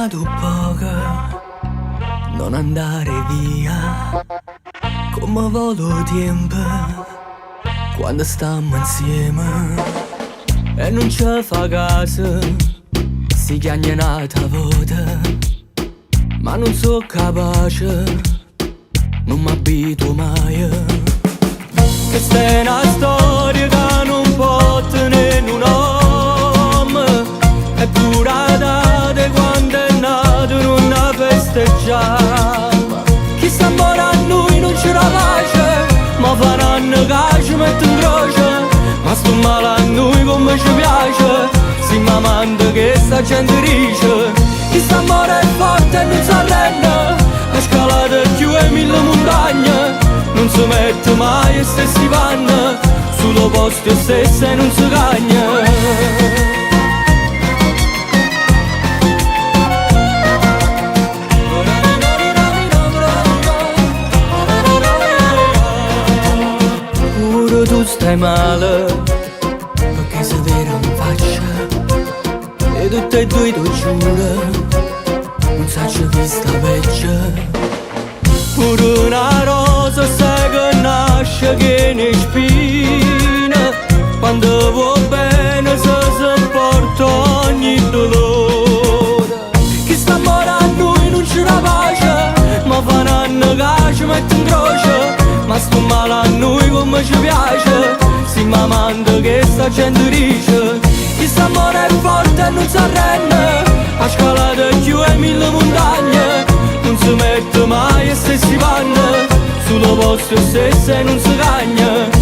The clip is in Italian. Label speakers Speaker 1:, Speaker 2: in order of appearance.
Speaker 1: parlato poco, non andare via, come volo tempo quando stiamo insieme. E non ci fa caso, si chiagna nata vota, ma non so capace, non mi abito mai. Questa è una storia che non può tenere un uomo, eppure a date quando è nato non la festeggiamo. Chi sta amore a noi non ce la pace, ma faranno che ci mette in croce. Ma sto male a noi come ci piace, si m'amanda che sta gente dice. Chi sta amore è forte e non si arrende, ha scalato più e 1000 montagne, non si mette mai e stessi panni, sullo posto stesso e non si cagna. Tu stai male, perché se vera in faccia, e tutte e due tu giuro, non saccio chi sta peggio. Pure una rosa sai che nasce che ne spina, quando vuoi bene se porta ogni dolore. Chi sta amore a noi non ce la pace, ma fa un anno che ci mette in croce. Ma sto male a noi come ci piace, si m'amanda che sta gente dice. Chi sta amore è forte e non si arrende, ha scalato più e 1000 montagne, non si mette mai e stessi panni, sullo posto stesso e non si cagna.